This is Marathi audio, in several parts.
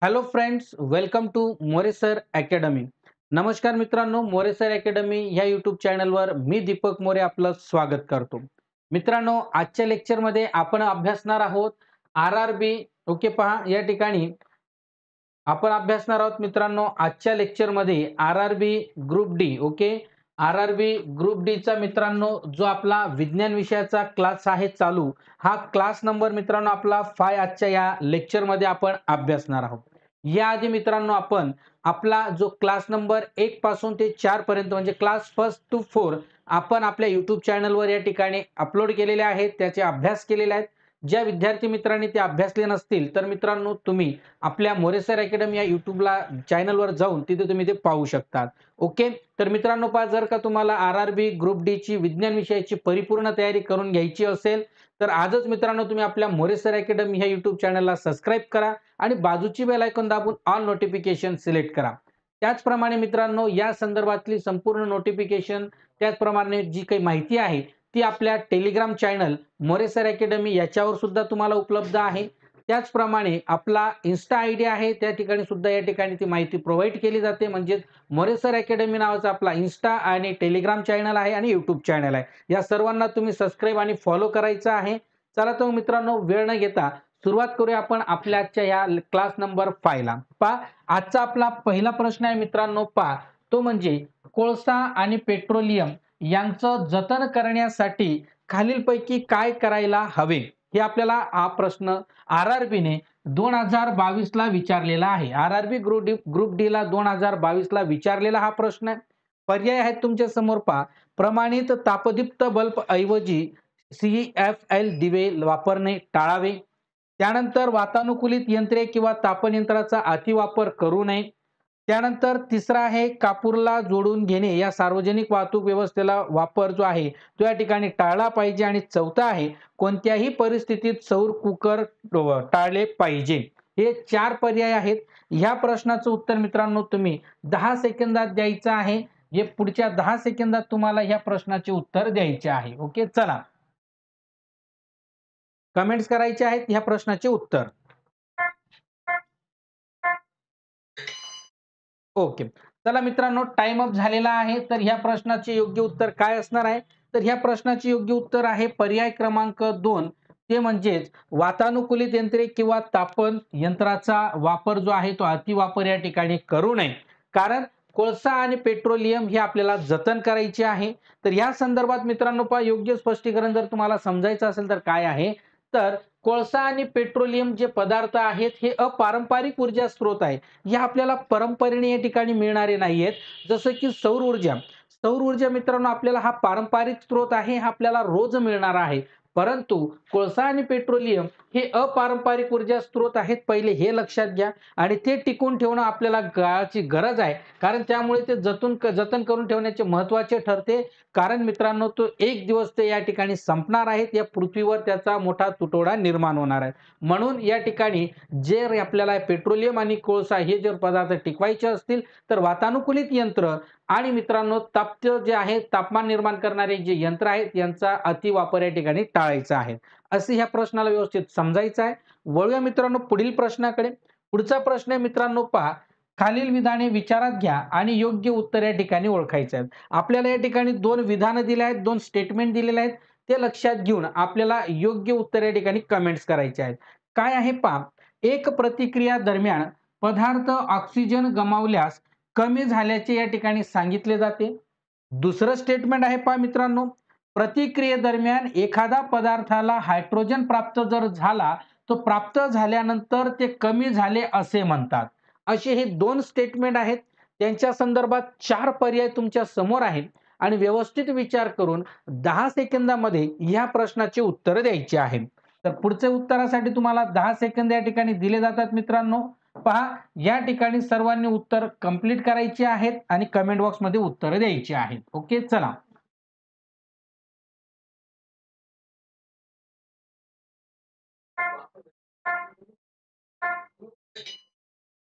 Hello friends, welcome to More sir academy. नमस्कार मित्रांनो, मोरे सर अकॅडमी ह्या यूट्यूब चॅनलवर मी दीपक मोरे आपलं स्वागत करतो. मित्रांनो, आजच्या लेक्चरमध्ये आपण अभ्यासणार आहोत आर-आर-बी. ओके, पहा या ठिकाणी आपण अभ्यासणार आहोत मित्रांनो आजच्या लेक्चरमध्ये आर-आर-बी ग्रुप डी. ओके, आर-आर-बी ग्रुप डीचा मित्रांनो जो आपला विज्ञान विषयाचा क्लास आहे चालू, हा क्लास नंबर मित्रांनो आपला 5 आजच्या या लेक्चरमध्ये आपण अभ्यासणार आहोत. याआधी मित्रांनो आपण आपला जो क्लास नंबर 1 पासून ते 4 पर्यंत म्हणजे क्लास 1 टू 4 आपण आपल्या YouTube चॅनलवर या ठिकाणी अपलोड केलेले आहेत, त्याचे अभ्यास केलेले आहेत. ज्या विद्यार्थी मित्रांनी ते अभ्यासले नसतील तर मित्रांनो तुम्ही आपल्या मोरे सर अकॅडमी या YouTubeला चॅनलवर जाऊन तिथे तुम्ही ते पाहू शकता. ओके, तर मित्रांनो पहा, जर का तुम्हाला आर-आर-बी ग्रुप डी ची विज्ञान विषयाची परिपूर्ण तयारी करून घ्यायची असेल तर आजच मित्रांनो तुम्ही आपल्या मोरे सर अकॅडमी ह्या YouTube चॅनलला सबस्क्राईब करा आणि बाजूची बेल आयकॉन दाबून ऑल नोटिफिकेशन सिलेक्ट करा. त्याचप्रमाणे मित्रांनो या संदर्भातली संपूर्ण नोटिफिकेशन त्याचप्रमाणे जी काही माहिती आहे ती आपल्या Telegram channel More sir academy याच्यावर सुद्धा तुम्हाला उपलब्ध आहे. त्याचप्रमाणे आपला इन्स्टा आयडी आहे, त्या ठिकाणी सुद्धा या ठिकाणी ती माहिती प्रोव्हाईड केली जाते. म्हणजे मोरे सर अकॅडमी नावाचा आपला इन्स्टा आणि टेलिग्राम चॅनल आहे आणि यूट्यूब चॅनल आहे. या सर्वांना तुम्ही सबस्क्राईब आणि फॉलो करायचं आहे. चला तर मित्रांनो वेळ न घेता सुरुवात करूया आपण आपल्या आजच्या या क्लास नंबर 5 ला. पहा, आजचा आपला पहिला प्रश्न आहे मित्रांनो, पहा तो म्हणजे कोळसा आणि पेट्रोलियम यांचं जतन करण्यासाठी खालीलपैकी काय करायला हवे? हे आपल्याला हा प्रश्न आर-आर-बी ने 2022 ला विचारलेला आहे. आर-आर-बी ग्रुप डी ला 2022 ला विचारलेला हा प्रश्न आहे. पर्याय आहेत तुमच्या समोर, पहा. प्रमाणित तापदीप्त बल्ब ऐवजी CFL दिवे वापरणे टाळावे. त्यानंतर वातानुकूलित यंत्रे किंवा तापन यंत्राचा अतिवापर करू नये. त्यानंतर तिसरा आहे कापूरला जोडून घेणे या सार्वजनिक वाहतूक व्यवस्थेला वापर जो आहे तो या ठिकाणी टाळला पाहिजे. आणि चौथा आहे कोणत्याही परिस्थितीत सौर कुकर टाळले पाहिजे. हे 4 पर्याय आहेत. ह्या प्रश्नाचं उत्तर मित्रांनो तुम्ही 10 सेकंदात द्यायचं आहे. जे पुढच्या 10 सेकंदात तुम्हाला ह्या प्रश्नाचे उत्तर द्यायचे आहे. ओके, चला कमेंट्स करायचे आहेत ह्या प्रश्नाचे उत्तर. ओके, चला मित्रांनो टाइम अप झालेला आहे. तर ह्या प्रश्नाचे योग्य उत्तर काय असणार आहे? तर ह्या प्रश्नाचे योग्य उत्तर आहे पर्याय क्रमांक 2. ते म्हणजेच वातानुकूलित यंत्रे किंवा तापन यंत्राचा वापर जो आहे तो अतिवापर या ठिकाणी करू नये. कारण कोळसा आणि पेट्रोलियम हे आपल्याला जतन करायचे आहे. तर या संदर्भात मित्रांनो पहा, योग्य स्पष्टीकरण जर तुम्हाला समजायचं असेल तर काय आहे, तर कोळसा आणि पेट्रोलियम जे पदार्थ आहेत हे अपारंपरिक ऊर्जा स्रोत आहे. हे आपल्याला परंपरेने या ठिकाणी मिळणारे नाहीयेत. जसं की सौर ऊर्जा. सौर ऊर्जा मित्रांनो आपल्याला हा पारंपरिक स्रोत आहे, हा आपल्याला रोज मिळणार आहे. परंतु कोळसा आणि पेट्रोलियम हे अपारंपरिक ऊर्जा स्रोत आहेत, पहिले हे लक्षात घ्या. आणि ते टिकून ठेवणं आपल्याला काळाची गरज आहे. कारण त्यामुळे ते जतन करून ठेवण्याचे महत्त्वाचे ठरते. कारण मित्रांनो तो एक दिवस ते या ठिकाणी संपणार आहेत. या पृथ्वीवर त्याचा मोठा तुटवडा निर्माण होणार आहे. म्हणून या ठिकाणी जे आपल्याला पेट्रोलियम आणि कोळसा हे जर पदार्थ टिकवायचे असतील तर वातानुकूलित यंत्र आणि मित्रांनो जे आहे तापमान निर्माण करणारे जे यंत्र आहेत यांचा अतिवापर या ठिकाणी टाळायचा आहे. असे ह्या प्रश्नाला व्यवस्थित समजायचं आहे. वळूया मित्रांनो पुढील प्रश्नाकडे. पुढचा प्रश्न आहे मित्रांनो, पहा. खालील विधाने विचारात घ्या आणि योग्य उत्तर या ठिकाणी ओळखायचे आहेत. आपल्याला या ठिकाणी 2 विधानं दिली आहेत, 2 स्टेटमेंट दिलेले आहेत. ते लक्षात घेऊन आपल्याला योग्य उत्तर या ठिकाणी कमेंट्स करायचे आहेत. काय आहे पहा, एक प्रतिक्रिया दरम्यान पदार्थ ऑक्सिजन गमावल्यास कमी झाल्याचे या ठिकाणी सांगितले जाते. दुसरं स्टेटमेंट आहे पहा मित्रांनो, प्रतिक्रियेदरम्यान एखादा पदार्थाला हायड्रोजन प्राप्त जर झाला तो प्राप्त झाल्यानंतर ते कमी झाले असे म्हणतात. असे हे 2 स्टेटमेंट आहेत. त्यांच्या संदर्भात 4 पर्याय तुमच्या समोर आहेत आणि व्यवस्थित विचार करून 10 सेकंदामध्ये ह्या प्रश्नाचे उत्तर द्यायचे आहे. तर पुढच्या उत्तरासाठी तुम्हाला 10 सेकंद या ठिकाणी दिले जातात मित्रांनो. पहा, या ठिकाणी सर्वांनी उत्तर कंप्लीट करायचे आहेत आणि कमेंट बॉक्समध्ये उत्तर द्यायची आहेत. ओके, चला.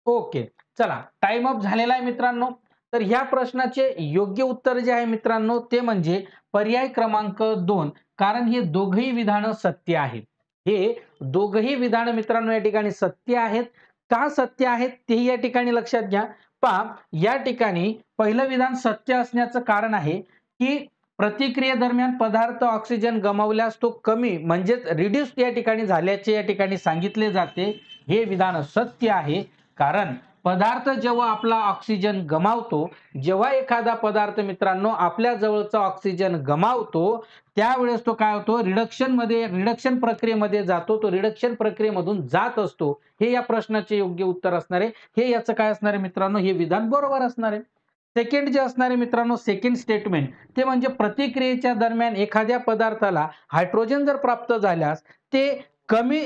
ओके, चला टाइम अप झालेला आहे मित्रांनो. तर ह्या प्रश्नाचे योग्य उत्तर जे आहे मित्रांनो ते म्हणजे पर्याय क्रमांक 2. कारण हे दोघंही विधानं सत्य आहेत. हे दोघंही विधानं मित्रांनो या ठिकाणी सत्य आहेत. का सत्य आहेत तेही या ठिकाणी लक्षात घ्या. पहा, या ठिकाणी पहिलं विधान सत्य असण्याचं कारण आहे, की प्रतिक्रियेदरम्यान पदार्थ ऑक्सिजन गमावल्यास तो कमी म्हणजेच रिड्यूस्ड या ठिकाणी झाल्याचे या ठिकाणी सांगितले जाते. हे विधान सत्य आहे. कारण पदार्थ जेव्हा आपला ऑक्सिजन गमावतो, जेव्हा एखादा पदार्थ मित्रांनो आपल्या जवळचा ऑक्सिजन गमावतो, त्यावेळेस तो काय होतो, रिडक्शन प्रक्रियेमध्ये जातो. तो रिडक्शन प्रक्रियेमधून जात असतो. हे या प्रश्नाचे योग्य उत्तर असणार आहे. हे याचं काय असणार आहे मित्रांनो, हे विधान बरोबर असणार आहे. सेकंड जे असणार आहे मित्रांनो, सेकंड स्टेटमेंट ते म्हणजे प्रतिक्रियेच्या दरम्यान एखाद्या पदार्थाला हायड्रोजन जर प्राप्त झाल्यास ते कमी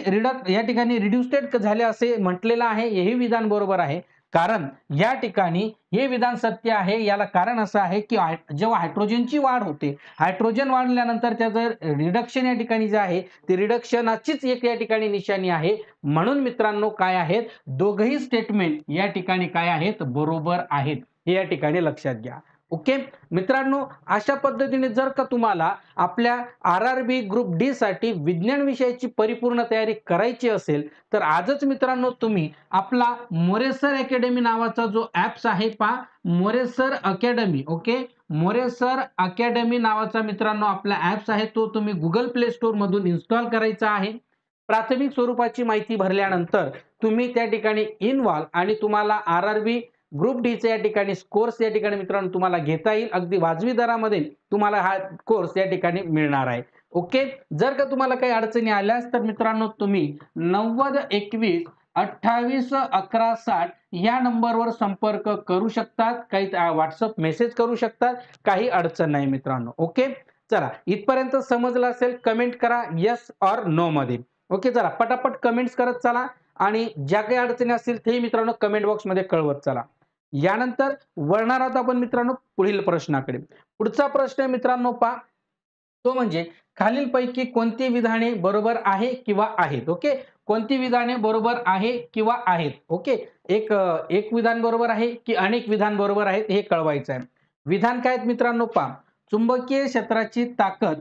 या ठिकाणी रिड्युस्टेड झाले असे म्हटलेलं आहे. हेही विधान बरोबर आहे. कारण या ठिकाणी हे विधान सत्य आहे. याला कारण असं आहे, की जेव्हा हायड्रोजनची वाढ होते, हायड्रोजन वाढल्यानंतर त्याचं रिडक्शन या ठिकाणी जे आहे, ते रिडक्शनाचीच एक या ठिकाणी निशाणी आहे. म्हणून मित्रांनो काय आहेत, दोघंही स्टेटमेंट या ठिकाणी काय आहेत, बरोबर आहेत. हे या ठिकाणी लक्षात घ्या. ओके मित्रांनो, अशा पद्धतीने जर का तुम्हाला आपल्या RRB ग्रुप डी साठी विज्ञान विषयाची परिपूर्ण तयारी करायची असेल, तर आजच मित्रांनो तुम्ही आपला मोरेसर अकॅडमी नावाचा जो ॲप्स आहे पहा, मोरेसर अकॅडमी. ओके, मोरेसर अकॅडमी नावाचा मित्रांनो आपला ॲप्स आहे, तो तुम्ही गुगल प्ले स्टोअर मधून इन्स्टॉल करायचा आहे. प्राथमिक स्वरूपाची माहिती भरल्यानंतर तुम्ही त्या ठिकाणी इन्व्हॉल्व आणि तुम्हाला RRB ग्रुप डी चे या ठिकाणी कोर्स या ठिकाणी मित्रांनो तुम्हाला घेता येईल. अगदी वाजवी दरामध्ये तुम्हाला हा कोर्स या ठिकाणी मिळणार आहे. ओके, जर का तुम्हाला काही अडचणी आल्यास तर मित्रांनो तुम्ही 9021 28 11 60 या नंबरवर संपर्क करू शकतात. काही WhatsApp मेसेज करू शकतात. काही अडचण नाही मित्रांनो. ओके, चला इथपर्यंत समजलं असेल, कमेंट करा येस ऑर नो मध्ये. ओके, चला पटापट कमेंट्स करत चला आणि ज्या काही अडचणी असतील ते मित्रांनो कमेंट बॉक्समध्ये कळवत चला. यानंतर वळणार आहोत आपण मित्रांनो पुढील प्रश्नाकडे. पुढचा प्रश्न आहे मित्रांनो पहा, तो म्हणजे खालीलपैकी कोणती विधाने बरोबर आहे किंवा आहेत. ओके, कोणती विधाने बरोबर आहे किंवा आहेत. ओके, एक विधान बरोबर आहे की अनेक विधान बरोबर आहेत हे कळवायचं आहे. विधान काय आहेत मित्रांनो पहा, चुंबकीय क्षेत्राची ताकद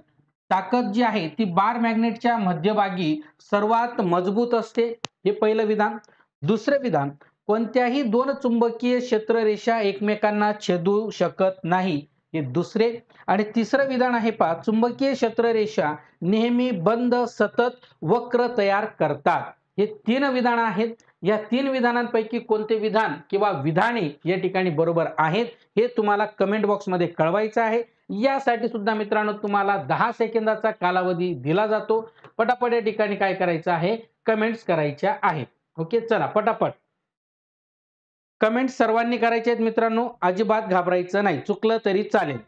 ताकद जी आहे ती बार मॅग्नेटच्या मध्यभागी सर्वात मजबूत असते. हे पहिलं विधान. दुसरं विधान, कोणत्याही दोन चुंबकीय क्षेत्ररेषा एकमेकांना छेदू शकत नाही. हे दुसरे. आणि तिसरं विधान आहे पहा, चुंबकीय क्षेत्ररेषा नेहमी बंद सतत वक्र तयार करतात. हे तीन विधान आहेत. या तीन विधानांपैकी कोणते विधान किंवा विधाने या ठिकाणी बरोबर आहेत हे तुम्हाला कमेंट बॉक्समध्ये कळवायचं आहे. यासाठी सुद्धा मित्रांनो तुम्हाला 10 सेकंदाचा कालावधी दिला जातो. पटापट या ठिकाणी काय करायचं आहे, कमेंट्स करायच्या आहेत. ओके, चला पटापट कमेंट सर्वांनी करायचे आहेत मित्रांनो. अजिबात घाबरायचं नाही, चुकलं तरी चालेल.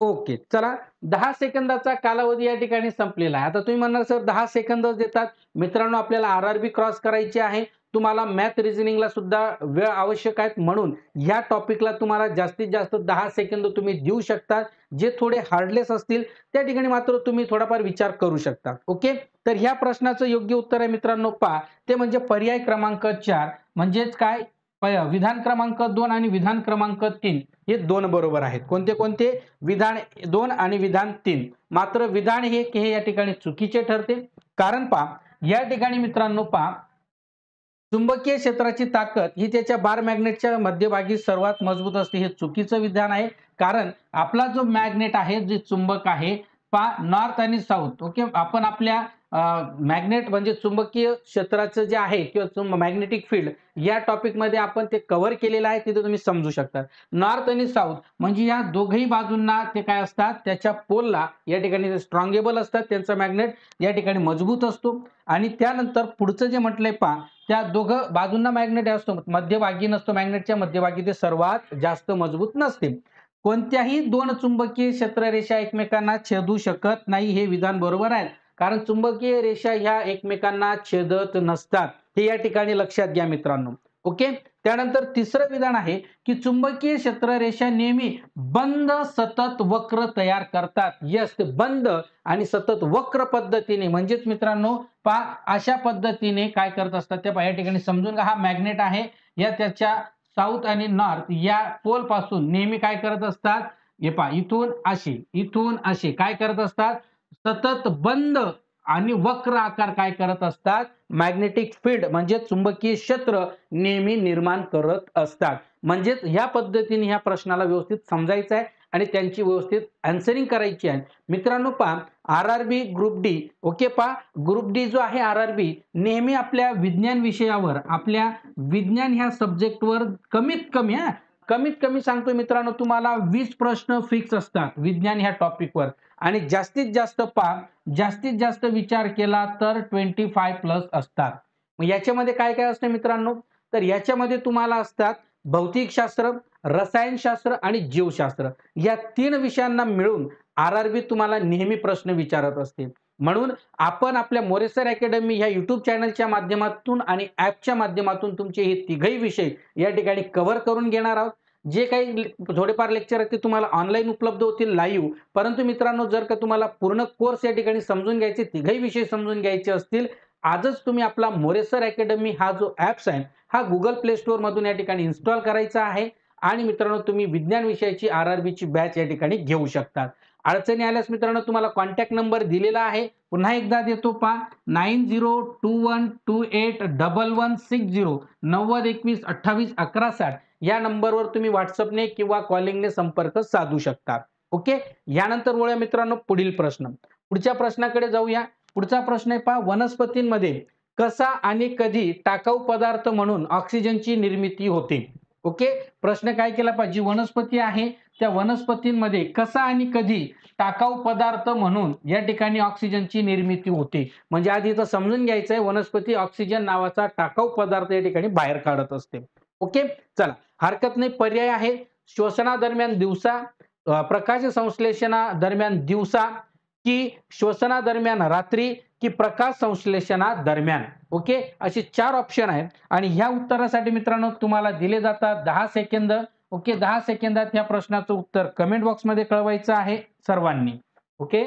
ओके, चला 10 सेकंदाचा कालावधी या ठिकाणी संपलेला आहे. आता तुम्ही म्हणणार सर 10 सेकंदच देतात. मित्रांनो आपल्याला RRB क्रॉस करायची आहे. तुम्हाला मॅथ रिझनिंगला सुद्धा वेळ आवश्यक आहे. म्हणून या टॉपिकला तुम्हाला जास्तीत जास्त 10 सेकंद तुम्ही देऊ शकता. जे थोडे हार्डलेस असतील त्या ठिकाणी मात्र तुम्ही थोडाफार विचार करू शकता. ओके, तर ह्या प्रश्नाचं योग्य उत्तर आहे मित्रांनो पहा, ते म्हणजे पर्याय क्रमांक 4 म्हणजेच काय, विधान क्रमांक 2 आणि विधान क्रमांक 3 हे दोन बरोबर आहेत. कोणते कोणते, विधान 2 आणि विधान 3. मात्र विधान हे या ठिकाणी चुकीचे ठरते. कारण पहा या ठिकाणी मित्रांनो पहा, चुंबकीय क्षेत्राची ताकद ही त्याच्या बार मॅग्नेटच्या मध्यभागी सर्वात मजबूत असते. हे चुकीचं विधान आहे. कारण आपला जो मॅग्नेट आहे, जे चुंबक आहे पहा, नॉर्थ आणि साऊथ. ओके, आपण आपल्या मॅग्नेट म्हणजे चुंबकीय क्षेत्राचं जे आहे किंवा मॅग्नेटिक फील्ड या टॉपिक मध्ये आपण ते कव्हर केलेलं आहे. तिथे तुम्ही समजू शकता. नॉर्थ आणि साऊथ म्हणजे या दोघही बाजूंना ते काय असतात, त्याच्या पोलला या ठिकाणी स्ट्रॉंगेबल असतात. त्यांचा मॅग्नेट या ठिकाणी मजबूत असतो. आणि त्यानंतर पुढचं जे म्हटलंय पहा, त्या दोघं बाजूंना मॅग्नेट असतो, मध्यभागी नसतो. मॅग्नेटच्या मध्यभागी ते सर्वात जास्त मजबूत नसते. कोणत्याही दोन चुंबकीय क्षेत्ररेषा एकमेकांना छेदू शकत नाही. हे विधान बरोबर आहे. कारण चुंबकीय रेषा ह्या एकमेकांना छेदत नसतात. हे या ठिकाणी लक्षात घ्या मित्रांनो. ओके, त्यानंतर तिसरं विधान आहे की चुंबकीय क्षेत्ररेषा नेहमी बंद सतत वक्र तयार करतात. यस, ते बंद आणि सतत वक्र पद्धतीने म्हणजेच मित्रांनो पहा अशा पद्धतीने काय करत असतात ते पहा. या ठिकाणी समजून घ्या, हा मॅग्नेट आहे. या त्याच्या साऊथ आणि नॉर्थ या पोल पासून नेहमी काय करत असतात, हे पहा इथून असे काय करत असतात, सतत बंद आणि वक्र आकार काय करत असतात, मॅग्नेटिक फील्ड म्हणजे चुंबकीय क्षेत्र नेहमी निर्माण करत असतात. म्हणजेच ह्या पद्धतीने ह्या प्रश्नाला व्यवस्थित समजायचं आहे आणि त्यांची व्यवस्थित आन्सरिंग करायची आहे. मित्रांनो पहा, आर-आर-बी ग्रुप डी, ओके पहा, ग्रुप डी जो आहे आर-आर-बी नेहमी आपल्या विज्ञान विषयावर, आपल्या विज्ञान ह्या सब्जेक्टवर कमीत कमी सांगतो मित्रांनो तुम्हाला 20 प्रश्न फिक्स असतात विज्ञान ह्या टॉपिकवर आणि जास्तीत जास्त विचार केला तर 25 प्लस असतात. मग याच्यामध्ये काय काय असतं मित्रांनो, तर याच्यामध्ये तुम्हाला असतात भौतिकशास्त्र, रसायनशास्त्र आणि जीवशास्त्र या 3 विषयांना मिळून आर-आर-बी तुम्हाला नेहमी प्रश्न विचारत असते. म्हणून आपण आपल्या मोरे सर अकॅडमी ह्या YouTube चॅनलच्या माध्यमातून आणि ॲपच्या माध्यमातून तुमचे हे तिघही विषय या ठिकाणी कव्हर करून घेणार आहोत. जे काही थोडेफार लेक्चर आहेत ते तुम्हाला ऑनलाईन उपलब्ध होतील लाईव्ह. परंतु मित्रांनो जर का तुम्हाला पूर्ण कोर्स या ठिकाणी समजून घ्यायचे, तिघही विषय समजून घ्यायचे असतील, आजच तुम्ही आपला मोरे सर अकॅडमी हा जो ॲप्स आहे हा Google Play Store मधून या ठिकाणी इन्स्टॉल करायचा आहे आणि मित्रांनो तुम्ही विज्ञान विषयाची आर-आर-बीची बॅच या ठिकाणी घेऊ शकता. अडचणी आल्यास मित्रांनो तुम्हाला कॉन्टॅक्ट नंबर दिलेला आहे. पुन्हा एकदा देतो पहा, 9021281160 9021281160 या नंबरवर तुम्ही WhatsAppने किंवा कॉलिंगने संपर्क साधू शकता. ओके. यानंतर वळूया मित्रांनो पुढील प्रश्न. पुढच्या प्रश्नाकडे जाऊया. पुढचा प्रश्न आहे पहा, वनस्पतींमध्ये कसा आणि कधी टाकाऊ पदार्थ म्हणून ऑक्सिजनची निर्मिती होते? ओके. प्रश्न काय केला पाहिजे, वनस्पती आहे त्या वनस्पतींमध्ये कसा आणि कधी टाकाऊ पदार्थ म्हणून या ठिकाणी ऑक्सिजनची निर्मिती होते. म्हणजे आधी इथं समजून घ्यायचं आहे वनस्पती ऑक्सिजन नावाचा टाकाऊ पदार्थ या ठिकाणी बाहेर काढत असते. ओके. चला हरकत नाही. पर्याय आहे श्वसनादरम्यान दिवसा, प्रकाश संश्लेषणादरम्यान दिवसा, की श्वसनादरम्यान रात्री, की प्रकाश संश्लेषणादरम्यान. ओके. असे 4 ऑप्शन आहेत आणि ह्या उत्तरासाठी मित्रांनो तुम्हाला दिले जातात 10 सेकंद. ओके. 10 सेकंदात ह्या प्रश्नाचं उत्तर कमेंट बॉक्समध्ये कळवायचं आहे सर्वांनी. ओके.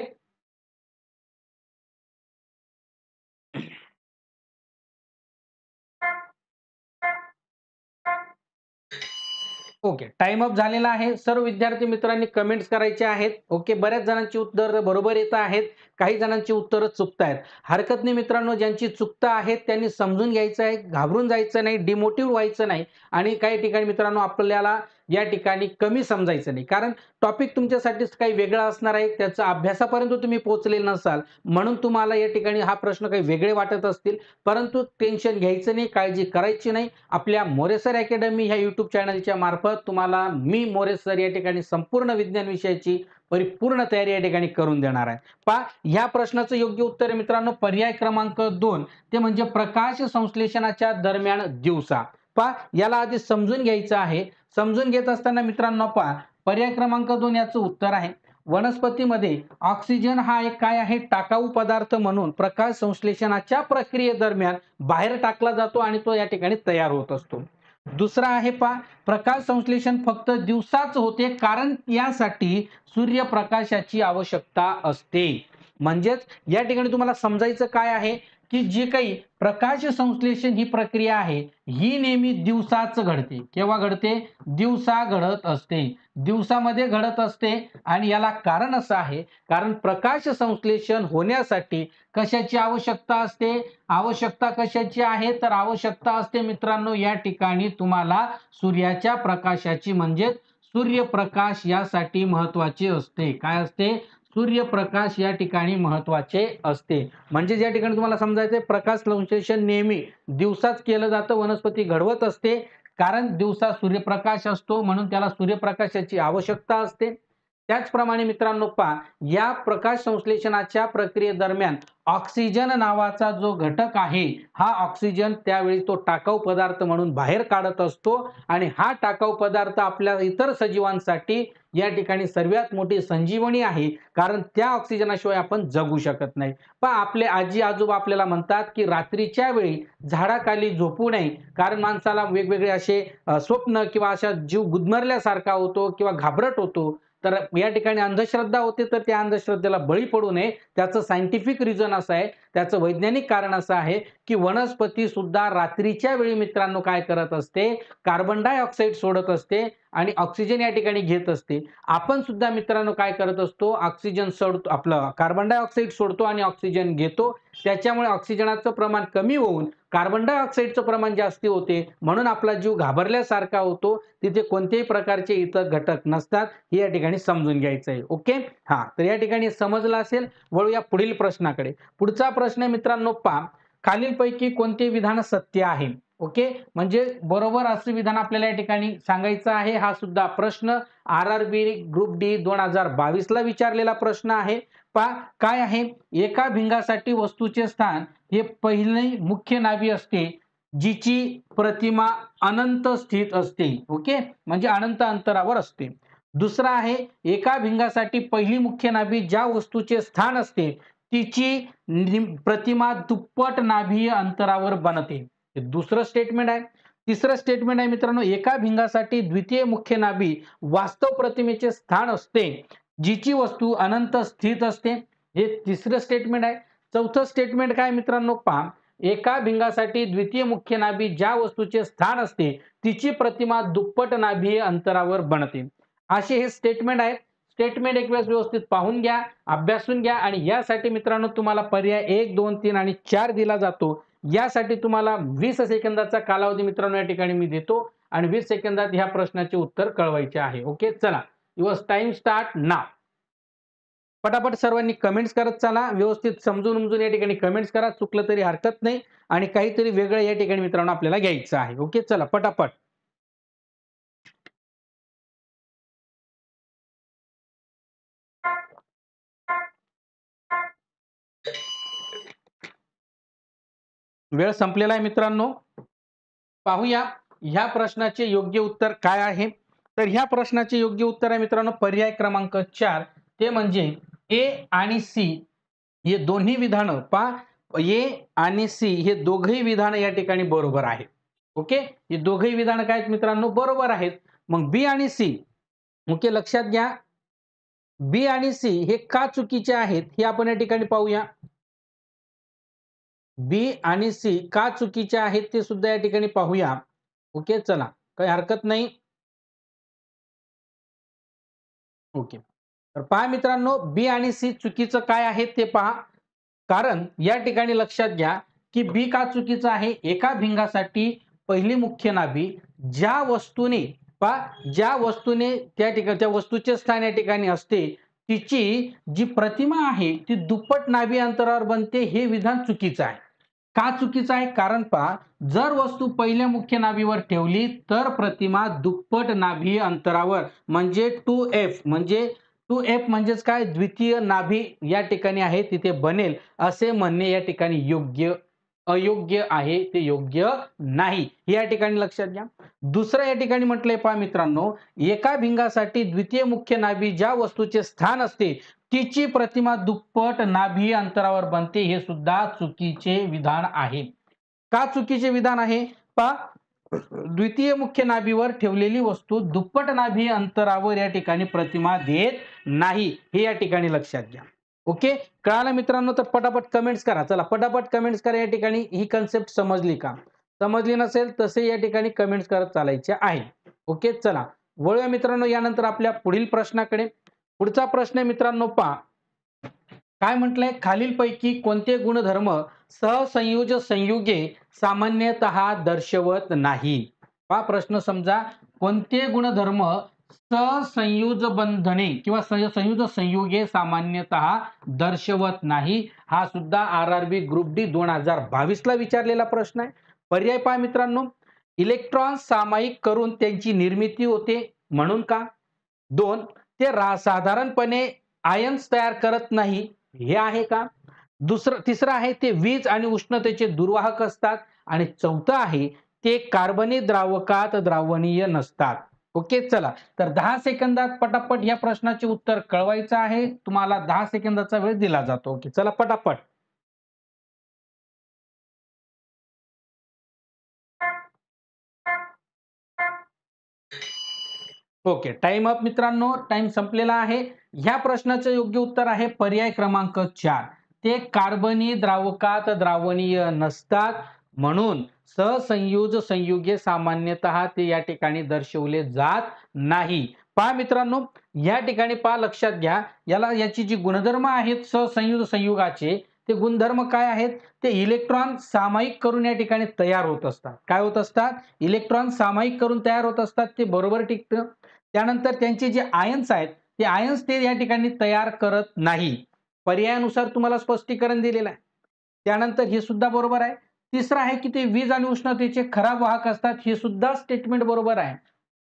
ओके. टाइम अप झालेला आहे. सर्व विद्यार्थी मित्रांनी कमेंट्स करायचे आहेत. ओके. बऱ्याच जणांची उत्तर बरोबर येत आहेत. काही जणांची उत्तरं चुकतायत. हरकत नाही मित्रांनो, ज्यांची चुकता आहेत त्यांनी समजून घ्यायचं आहे, घाबरून जायचं नाही, डिमोटिव्ह व्हायचं नाही आणि काही ठिकाणी मित्रांनो आपल्याला या ठिकाणी कमी समजायचं नाही. कारण टॉपिक तुमच्यासाठीच काही वेगळा असणार आहे. त्याचा अभ्यासापर्यंत तुम्ही पोहोचले नसाल म्हणून तुम्हाला या ठिकाणी हा प्रश्न काही वेगळे वाटत असतील. परंतु टेन्शन घ्यायचं नाही, काळजी करायची नाही. आपल्या मोरे सर अकॅडमी ह्या YouTube चॅनलच्या मार्फत तुम्हाला मी मोरे सर या ठिकाणी संपूर्ण विज्ञान विषयाची परिपूर्ण तयारी या ठिकाणी करून देणार आहे. पहा, ह्या प्रश्नाचं योग्य उत्तर आहे मित्रांनो पर्याय क्रमांक 2, ते म्हणजे प्रकाश संश्लेषणाच्या दरम्यान दिवसा. पहा, याला आधी समजून घ्यायचं आहे. समजून घेत असताना मित्रांनो पहा, पर्याय क्रमांक 2 याचं उत्तर आहे. वनस्पतीमध्ये ऑक्सिजन हा एक काय आहे, टाकाऊ पदार्थ म्हणून प्रकाश संश्लेषणाच्या प्रक्रियेदरम्यान बाहेर टाकला जातो आणि तो या ठिकाणी तयार होत असतो. दुसरा आहे पहा, प्रकाश संश्लेषण फक्त दिवसाच होते कारण यासाठी सूर्यप्रकाशाची आवश्यकता असते. म्हणजेच या ठिकाणी तुम्हाला समजायचं काय आहे, की जी काही प्रकाश संश्लेषण ही प्रक्रिया आहे ही नेहमी दिवसाच घडते. केव्हा घडते? दिवसा घडत असते. दिवसामध्ये घडत असते आणि याला कारण असं आहे, कारण प्रकाश संश्लेषण होण्यासाठी कशाची आवश्यकता असते? आवश्यकता कशाची आहे? तर आवश्यकता असते मित्रांनो या ठिकाणी तुम्हाला सूर्याच्या प्रकाशाची. म्हणजे सूर्यप्रकाश यासाठी महत्त्वाचे असते. काय असते? सूर्यप्रकाश या ठिकाणी महत्त्वाचे असते. म्हणजे या ठिकाणी तुम्हाला समजायचं आहे प्रकाश संश्लेषण नेहमी दिवसाच केलं जातं, वनस्पती घडवत असते. कारण दिवसा सूर्यप्रकाश असतो म्हणून त्याला सूर्यप्रकाशाची आवश्यकता असते. त्याचप्रमाणे मित्रांनो पहा, या प्रकाश संश्लेषणाच्या प्रक्रियेदरम्यान ऑक्सिजन नावाचा जो घटक आहे हा ऑक्सिजन त्यावेळी तो टाकाऊ पदार्थ म्हणून बाहेर काढत असतो आणि हा टाकाऊ पदार्थ आपल्या इतर सजीवांसाठी या ठिकाणी सर्वात मोठी संजीवनी आहे. कारण त्या ऑक्सिजनाशिवाय आपण जगू शकत नाही. पहा, आपले आजी आजोबा आपल्याला म्हणतात की रात्रीच्या वेळी झाडाखाली झोपू नये कारण माणसाला वेगवेगळे असे स्वप्न किंवा अशा जीव गुदमरल्यासारखा होतो किंवा घाबरट होतो. तर या ठिकाणी अंधश्रद्धा होते, तर त्या अंधश्रद्धेला बळी पडू नये. त्याचं सायंटिफिक रिझन असं आहे त्याचं वैज्ञानिक कारण असं आहे की वनस्पती सुद्धा रात्रीच्या वेळी मित्रांनो काय करत असते, कार्बन डायऑक्साईड सोडत असते आणि ऑक्सिजन या ठिकाणी घेत असते. आपण सुद्धा मित्रांनो काय करत असतो, ऑक्सिजन सोडतो, आपलं कार्बन डायऑक्साईड सोडतो आणि ऑक्सिजन घेतो. त्याच्यामुळे ऑक्सिजनाचं प्रमाण कमी होऊन कार्बन डायऑक्साईडचं प्रमाण जास्ती होते, म्हणून आपला जीव घाबरल्यासारखा होतो. तिथे कोणत्याही प्रकारचे इतर घटक नसतात, हे या ठिकाणी समजून घ्यायचं आहे. ओके, तर या ठिकाणी समजलं असेल. वळूया पुढील प्रश्नाकडे. पुढचा प्रश्न मित्रांनो पहा, खालीलपैकी कोणते विधान सत्य आहे? ओके, म्हणजे बरोबर असं विधान आपल्याला या ठिकाणी सांगायचं आहे. हा सुद्धा प्रश्न RRB ग्रुप डी 2022 ला विचारलेला प्रश्न आहे. पहा काय आहे, एका भिंगासाठी वस्तूचे स्थान हे पहिली मुख्य नाभी असते जिची प्रतिमा अनंत स्थित असते. ओके, म्हणजे अनंत अंतरावर असते. दुसरा आहे, एका भिंगासाठी पहिली मुख्य नाभी ज्या वस्तूचे स्थान असते तिची प्रतिमा दुप्पट नाभीय अंतरावर बनते. हे दुसरं स्टेटमेंट आहे. तिसरं स्टेटमेंट आहे मित्रांनो, एका भिंगासाठी द्वितीय मुख्य नाभी वास्तव प्रतिमेचे स्थान असते जिची वस्तू अनंत स्थित असते. हे तिसरं स्टेटमेंट आहे. चौथं स्टेटमेंट काय मित्रांनो पहा, एका भिंगासाठी द्वितीय मुख्य नाभी ज्या वस्तूचे स्थान असते तिची प्रतिमा दुप्पट नाभीय अंतरावर बनते. असे हे स्टेटमेंट आहेत. स्टेटमेंट एक वेळेस व्यवस्थित पाहून घ्या, अभ्यासून घ्या आणि यासाठी मित्रांनो तुम्हाला पर्याय 1, 2, 3 आणि 4 दिला जातो. यासाठी तुम्हाला 20 सेकंदाचा कालावधी मित्रांनो या ठिकाणी मी देतो आणि 20 सेकंदात ह्या प्रश्नाचे उत्तर कळवायचे आहे. ओके, चला, युअर टाइम स्टार्ट नाव. पटापट सर्वांनी कमेंट्स करत चला. व्यवस्थित समजून उमजून या ठिकाणी कमेंट्स करा. चुकलं तरी हरकत नाही आणि काहीतरी वेगळं या ठिकाणी मित्रांनो आपल्याला घ्यायचं आहे. ओके, चला पटापट. वेळ संपलेला आहे मित्रांनो. पाहूया ह्या प्रश्नाचे योग्य उत्तर काय आहे. तर ह्या प्रश्नाचे योग्य उत्तर आहे मित्रांनो पर्याय क्रमांक 4. ते म्हणजे ए आणि सी हे दोन्ही विधानं. पहा, ए आणि सी हे दोघंही विधानं या ठिकाणी बरोबर आहेत. ओके, हे दोघंही विधानं काय आहेत मित्रांनो, बरोबर आहेत. मग बी आणि सी, ओके, लक्षात घ्या, बी आणि सी हे का चुकीचे आहेत हे आपण या ठिकाणी पाहूया. बी आणि सी का चुकीचे आहेत ते सुद्धा या ठिकाणी पाहूया. ओके, चला, काही हरकत नाही. ओके, तर पहा मित्रांनो, बी आणि सी चुकीचं काय आहे ते पहा. कारण या ठिकाणी लक्षात घ्या की बी का चुकीचं आहे. एका भिंगासाठी पहिली मुख्य नाभी ज्या वस्तूने, पहा, ज्या वस्तूने त्या ठिकाणी त्या वस्तूचे स्थान या ठिकाणी असते तिची जी प्रतिमा आहे ती दुप्पट नाभी अंतरावर बनते. हे विधान चुकीचं आहे. का चुकीचं आहे? कारण पहा, जर वस्तू पहिल्या मुख्य नाभीवर ठेवली तर प्रतिमा दुप्पट नाभी अंतरावर म्हणजे 2f, म्हणजे 2f म्हणजेच काय, द्वितीय नाभी या ठिकाणी आहे तिथे बनेल असे म्हणणे या ठिकाणी अयोग्य आहे. ते योग्य नाही, हे या ठिकाणी लक्षात घ्या. दुसरं या ठिकाणी म्हटलंय पहा मित्रांनो, एका भिंगासाठी द्वितीय मुख्य नाभी ज्या वस्तूचे स्थान असते तिची प्रतिमा दुप्पट नाभी अंतरावर बनते. हे सुद्धा चुकीचे विधान आहे. का चुकीचे विधान आहे? पहा, द्वितीय मुख्य नाभीवर ठेवलेली वस्तू दुप्पट नाभी अंतरावर या ठिकाणी प्रतिमा देत नाही, हे या ठिकाणी लक्षात घ्या. ओके, कळालं मित्रांनो? तर पटापट कमेंट्स करा. चला, पटापट कमेंट्स करा. या ठिकाणी ही कन्सेप्ट समजली का? समजली नसेल तसे या ठिकाणी कमेंट्स करत चालायचे आहे. ओके, चला वळूया मित्रांनो यानंतर आपल्या पुढील प्रश्नाकडे. पुढचा प्रश्न मित्रांनो पहा, काय म्हटलंय, खालीलपैकी कोणते गुणधर्म सहसंयोज संयुगे सामान्यतः दर्शवत नाही? पहा प्रश्न समजा, कोणते गुणधर्म सहसंयोज बंधने किंवा संयुज संयुगे सामान्यतः दर्शवत नाही? हा सुद्धा RRB ग्रुप डी 2022 ला विचारलेला प्रश्न आहे. पर्याय पहा मित्रांनो, इलेक्ट्रॉन सामायिक करून त्यांची निर्मिती होते म्हणून का? 2, ते साधारणपणे आयन्स तयार करत नाही, हे आहे का? तिसरं आहे, ते वीज आणि उष्णतेचे दुर्वाहक असतात. आणि चौथं आहे, ते कार्बनी द्रावकात द्रावणीय नसतात. ओके, चला, तर 10 सेकंदात पटापट या प्रश्नाचे उत्तर कळवायचं आहे. तुम्हाला 10 सेकंदाचा वेळ दिला जातो. ओके, चला पटापट. ओके, टाइम अप मित्रांनो, टाइम संपलेला आहे. ह्या प्रश्नाचं योग्य उत्तर आहे पर्याय क्रमांक 4. ते कार्बनी द्रावकात द्रावणीय नसतात, म्हणून सहसंयोज संयुगे सामान्यतः ते या ठिकाणी दर्शवले जात नाही. पहा मित्रांनो, या ठिकाणी पहा, लक्षात घ्या, याची जी गुणधर्म आहेत सहसंयोज संयुगाचे, ते गुणधर्म काय आहेत? ते इलेक्ट्रॉन सामायिक करून या ठिकाणी तयार होत असतात. काय होत असतात? इलेक्ट्रॉन सामायिक करून तयार होत असतात, ते बरोबर टिकतं. त्यानंतर त्यांचे जे आयन्स आहेत, ते आयन्स ते या ठिकाणी तयार करत नाही. पर्यायानुसार तुम्हाला स्पष्टीकरण दिलेलं आहे. त्यानंतर हे सुद्धा बरोबर आहे. तिसरं आहे की ते वीज आणि उष्णतेचे खराब वाहक असतात, हे सुद्धा स्टेटमेंट बरोबर आहे.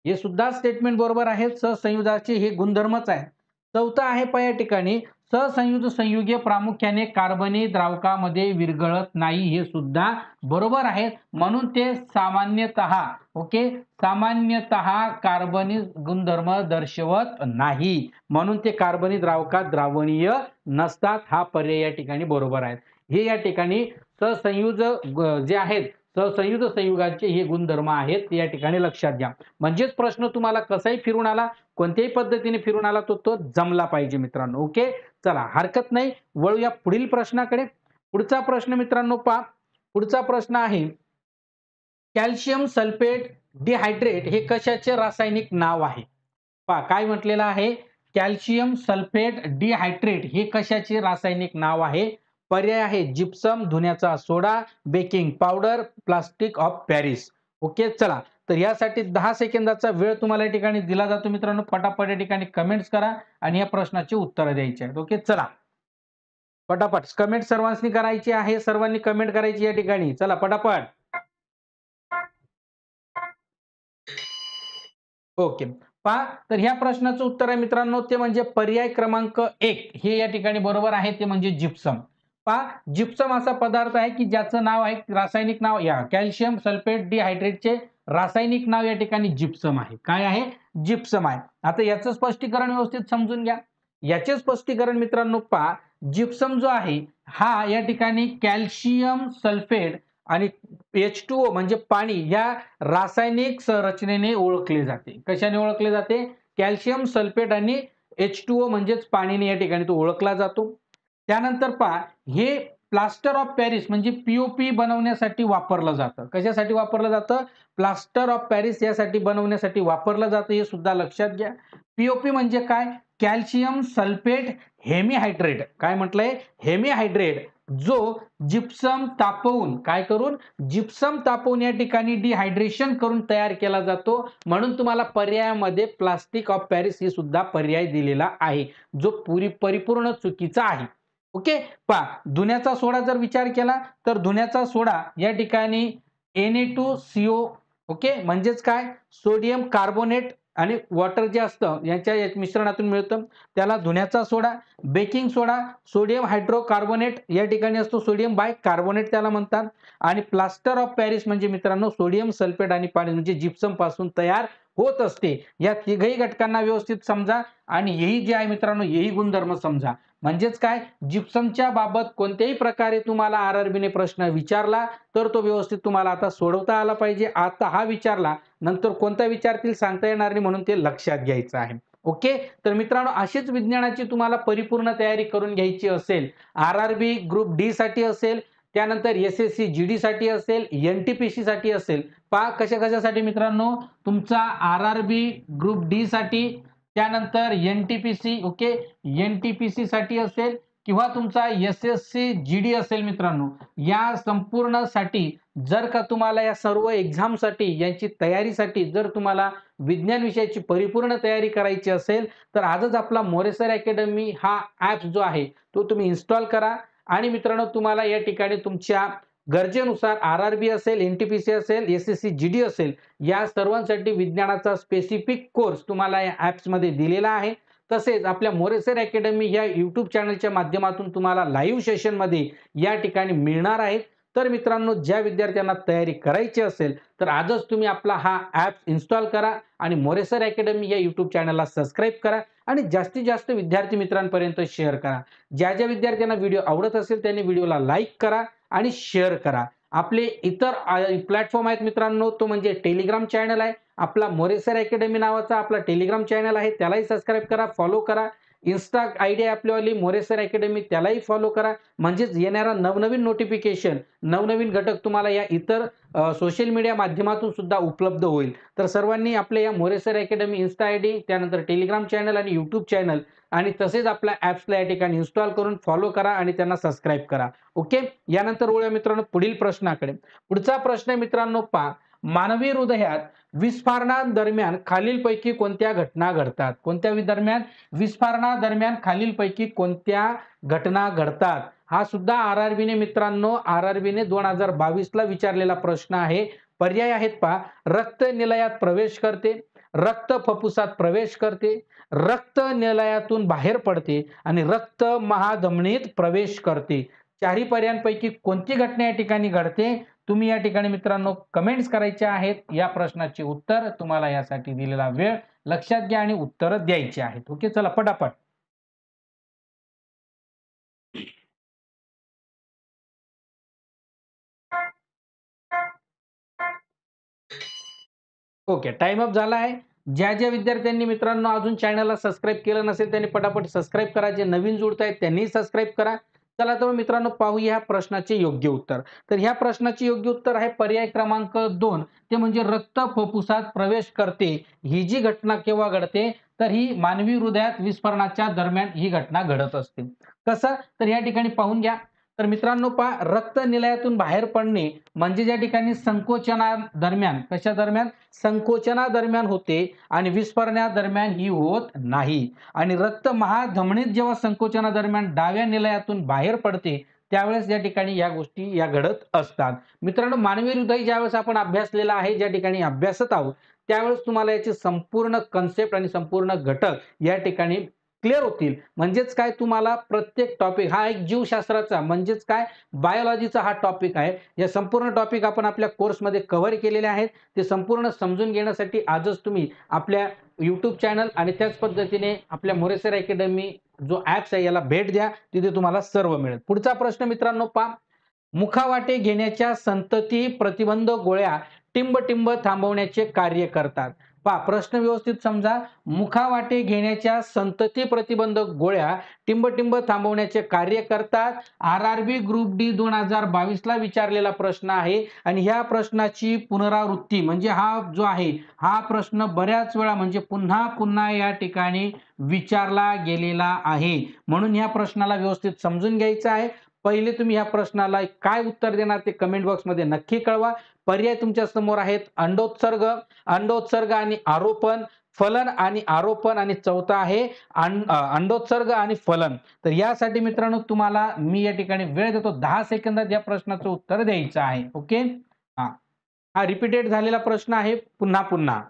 हे सुद्धा स्टेटमेंट बरोबर आहे. सहसंयुगाचे हे गुणधर्मच आहे. चौथं आहे पहा या ठिकाणी, सहसंयुज संयुगे प्रामुख्याने कार्बनी द्रावकामध्ये विरघळत नाही, हे सुद्धा बरोबर आहे. म्हणून ते सामान्यतः सामान्यतः कार्बनी गुणधर्म दर्शवत नाही, म्हणून ते कार्बनी द्रावकात द्रावणीय नसतात. हा पर्याय या ठिकाणी बरोबर आहे. हे या ठिकाणी सहसंयुज जे आहेत, सहसंयुज संयुगांचे हे गुणधर्म आहेत, ते या ठिकाणी लक्षात घ्या. म्हणजेच प्रश्न तुम्हाला कसाही फिरून आला, कोणत्याही पद्धतीने फिरून आला, तो जमला पाहिजे मित्रांनो. ओके, चला हरकत नाही, वळूया पुढील प्रश्नाकडे. पुढचा प्रश्न मित्रांनो पहा, पुढचा प्रश्न आहे, कॅल्शियम सल्फेट डिहायड्रेट हे कशाचे रासायनिक नाव आहे? पहा काय म्हटलेलं आहे, कॅल्शियम सल्फेट डिहायड्रेट हे कशाचे रासायनिक नाव आहे? पर्याय आहे जिप्सम, धुण्याचा soda, baking powder, plastic of Paris. Okay, चला तर यासाठी 10 सेकंदाचा वेळ तुम्हाला या ठिकाणी दिला जातो मित्रांनो. पटापट या ठिकाणी कमेंट्स करा आणि या प्रश्नाची उत्तरं द्यायची आहेत. ओके, चला पटापट कमेंट सर्वांनी करायची आहे, सर्वांनी कमेंट करायची या ठिकाणी. चला पटापट. ओके, पहा तर ह्या प्रश्नाचं उत्तर आहे मित्रांनो, ते म्हणजे पर्याय क्रमांक 1 हे या ठिकाणी बरोबर आहे, ते म्हणजे जिप्सम. पहा, जिप्सम असा पदार्थ आहे की ज्याचं नाव आहे, रासायनिक नाव, या कॅल्शियम सल्फेट डिहायड्रेटचे रासायनिक नाव या ठिकाणी जिप्सम आहे. काय आहे? जिप्सम आहे. आता याचं स्पष्टीकरण व्यवस्थित समजून घ्या. याचे स्पष्टीकरण मित्रांनो पहा, जिप्सम जो आहे हा या ठिकाणी कॅल्शियम सल्फेट आणि H2O म्हणजे पाणी या रासायनिक संरचनेने ओळखले जाते. कशाने ओळखले जाते? कॅल्शियम सल्फेट आणि H2O म्हणजेच पाणीने या ठिकाणी तो ओळखला जातो. त्यानंतर पहा, हे प्लास्टर ऑफ पॅरिस म्हणजे पी बनवण्यासाठी वापरलं जातं. कशासाठी वापरलं जातं? प्लास्टर ऑफ पॅरिस यासाठी बनवण्यासाठी वापरलं जातं, हे सुद्धा लक्षात घ्या. पी म्हणजे काय? Calcium sulphate hemihydrate. काय म्हटलंय? हेमीहायड्रेट, जो जिप्सम तापवून, काय करून? जिप्सम तापवून या ठिकाणी डिहायड्रेशन करून तयार केला जातो. म्हणून तुम्हाला पर्यायामध्ये प्लास्टिक ऑफ पॅरिस ही सुद्धा पर्याय दिलेला आहे, जो परिपूर्ण चुकीचा आहे. ओके, पहा, धुण्याचा सोडा जर विचार केला तर धुण्याचा सोडा या ठिकाणी Na2CO, ओके, म्हणजेच काय? सोडियम कार्बोनेट आणि वॉटर जे असतं यांच्या मिश्रणातून मिळतं, त्याला धुण्याचा सोडा. बेकिंग सोडा सोडियम हायड्रोकार्बोनेट या ठिकाणी असतो, सोडियम बाय कार्बोनेट त्याला म्हणतात. आणि प्लास्टर ऑफ पॅरिस म्हणजे मित्रांनो सोडियम सल्फेट आणि पाणी म्हणजे जिप्सम पासून तयार होत असते. या तिघही घटकांना व्यवस्थित समजा आणि हेही जे आहे मित्रांनो, हेही गुणधर्म समजा. म्हणजेच काय? जिप्समच्या बाबत कोणत्याही प्रकारे तुम्हाला आरआरबीने प्रश्न विचारला तर तो व्यवस्थित तुम्हाला आता सोडवता आला पाहिजे. आता हा विचारला, नंतर कोणता विचारतील सांगता येणार नाही, म्हणून ते लक्षात घ्यायचं आहे. ओके, तर मित्रांनो अशीच विज्ञानाची तुम्हाला परिपूर्ण तयारी करून घ्यायची असेल, आरआरबी ग्रुप डी साठी असेल, त्यानंतर एसएससी जीडी साठी असेल, एनटीपीसी साठी असेल. पहा कशासाठी मित्रांनो, तुमचा आरआरबी ग्रुप डी साठी, त्यानंतर एनटीपीसी, ओके, एनटीपीसी साठी असेल किंवा तुमचा एसएससी जीडी असेल मित्रांनो, या संपूर्ण साठी जर का तुम्हाला या सर्व एक्झाम साठी यांची तयारीसाठी जर तुम्हाला विज्ञान विषयाची परिपूर्ण तयारी करायची असेल तर आजच आपला मोरेसर अकॅडमी हा ॲप जो आहे तो तुम्ही इन्स्टॉल करा. आणि मित्रांनो तुम्हाला या ठिकाणी तुमच्या गरजेनुसार आरआरबी असेल, एनटीपीसी असेल, एसएससी जीडी असेल, या सर्वांसाठी विज्ञानाचा स्पेसिफिक कोर्स तुम्हाला या ॲप्समध्ये दिलेला आहे. तसेच आपल्या मोरेसर अकॅडमी या YouTube चॅनलच्या माध्यमातून तुम्हाला लाईव्ह सेशनमध्ये या ठिकाणी मिळणार आहेत. तर मित्रांनो ज्या विद्यार्थ्यांना तयारी करायची असेल तर आजच तुम्ही आपला हा ॲप इन्स्टॉल करा आणि मोरेसर अकॅडमी या YouTube चॅनलला सबस्क्राईब करा आणि जास्तीत जास्त विद्यार्थी मित्रांपर्यंत शेअर करा. ज्या ज्या विद्यार्थ्यांना व्हिडिओ आवडत असेल त्यांनी व्हिडिओला लाईक करा आणि शेअर करा. आपले इतर प्लॅटफॉर्म आहेत मित्रांनो, तो म्हणजे टेलिग्राम चॅनल आहे आपला, मोरेसर अकॅडमी नावाचा आपला टेलिग्राम चॅनल आहे, त्यालाही सबस्क्राईब करा, फॉलो करा. इन्स्टा आयडी आपल्यावाली मोरे सर अकॅडमी, त्यालाही फॉलो करा. म्हणजेच येणारा नवनवीन नोटिफिकेशन, नवनवीन घटक तुम्हाला या इतर सोशल मीडिया माध्यमातून सुद्धा उपलब्ध होईल. तर सर्वांनी आपल्या या More sir academy Insta ID, त्यानंतर टेलिग्राम चॅनल आणि यूट्यूब चॅनल आणि तसेच आपल्या ॲप्सला या ठिकाणी इन्स्टॉल करून फॉलो करा आणि त्यांना सबस्क्राईब करा. ओके. यानंतर वळूया मित्रांनो पुढील प्रश्नाकडे. पुढचा प्रश्न आहे मित्रांनो पहा, मानवी हृदयात विस्फारणादरम्यान खालीलपैकी कोणत्या घटना घडतात? कोणत्या दरम्यान? विस्फारणादरम्यान खालीलपैकी कोणत्या घटना घडतात? हा सुद्धा आरआरबीने मित्रांनो, आरआरबीने 2022 ला विचारलेला प्रश्न आहे. पर्याय आहेत पहा, रक्त निलयात प्रवेश करते, रक्त फुफ्फुसात प्रवेश करते, रक्त निलयातून बाहेर पडते आणि रक्त महाधमनीत प्रवेश करते. चारही पर्यायांपैकी कोणती घटना या ठिकाणी घडते? तुम्ही या ठिकाणी मित्रांनो कमेंट्स करायच्या आहेत. या प्रश्नाचे उत्तर तुम्हाला यासाठी दिलेला वेळ लक्षात घ्या आणि उत्तर द्यायची आहेत. ओके, चला पटापट. ओके, टाइम अप झाला आहे. ज्या विद्यार्थ्यांनी मित्रांनो अजून चॅनलला सबस्क्राईब केलं नसेल त्यांनी पटापट सबस्क्राईब करा. जे नवीन जुळतायत त्यांनीही सबस्क्राईब करा. चला तर मित्रांनो पाहूया ह्या प्रश्नाचे योग्य उत्तर. तर ह्या प्रश्नाचे योग्य उत्तर आहे पर्याय क्रमांक 2. ते म्हणजे रक्त फुफ्फुसात प्रवेश करते. ही जी घटना केव्हा घडते? तर ही मानवी हृदयात विस्फोरणाच्या दरम्यान ही घटना घडत असते. कसं? तर या ठिकाणी पाहून घ्या. तर मित्रांनो पहा, रक्त निलयातून बाहेर पडणे म्हणजे ज्या ठिकाणी संकोचना दरम्यान, कशा दरम्यान? संकोचना दरम्यान होते आणि विस्फोरणादरम्यान ही होत नाही. आणि रक्त महाधमनीत जेव्हा संकोचना दरम्यान डाव्या निलयातून बाहेर पडते त्यावेळेस या ठिकाणी या गोष्टी या घडत असतात. मित्रांनो, मानवी हृदय ज्यावेळेस आपण अभ्यासलेला आहे, ज्या ठिकाणी अभ्यासत आहोत त्यावेळेस तुम्हाला याची संपूर्ण कन्सेप्ट आणि संपूर्ण घटक या ठिकाणी क्लिअर होतील. म्हणजेच काय, तुम्हाला प्रत्येक टॉपिक हा एक जीवशास्त्राचा म्हणजेच काय बायोलॉजीचा हा टॉपिक आहे. या संपूर्ण टॉपिक आपण आपल्या कोर्समध्ये कव्हर केलेले आहेत. ते संपूर्ण समजून घेण्यासाठी आजच तुम्ही आपल्या YouTube चॅनल आणि त्याच पद्धतीने आपल्या मोरे सर अकॅडमी जो ॲप्स आहे याला भेट द्या. तिथे तुम्हाला सर्व मिळेल. पुढचा प्रश्न मित्रांनो पहा, मुखावाटे घेण्याच्या संतती प्रतिबंधक गोळ्या टिंब थांबवण्याचे कार्य करतात. पहा, प्रश्न व्यवस्थित समजा. मुखावाटे घेण्याच्या संतती प्रतिबंधक गोळ्या टिंब थांबवण्याचे कार्य करतात. आरआरबी ग्रुप डी 2022 ला विचारलेला प्रश्न आहे आणि ह्या प्रश्नाची पुनरावृत्ती म्हणजे हा जो आहे हा प्रश्न बऱ्याच वेळा म्हणजे पुन्हा पुन्हा या ठिकाणी विचारला गेलेला आहे. म्हणून या प्रश्नाला व्यवस्थित समजून घ्यायचं आहे. पहिले तुम्ही या प्रश्नाला काय उत्तर देणार ते कमेंट बॉक्समध्ये नक्की कळवा. पर्याय तुमच्या समोर आहेत, अंडोत्सर्ग आणि आरोपण, फलन आणि आरोपण आणि चौथा आहे अंडोत्सर्ग आणि फलन. तर यासाठी मित्रांनो तुम्हाला मी या ठिकाणी वेळ देतो. 10 सेकंदात या प्रश्नाचं उत्तर द्यायचं आहे. ओके. हा रिपीटेड झालेला प्रश्न आहे पुन्हा पुन्हा.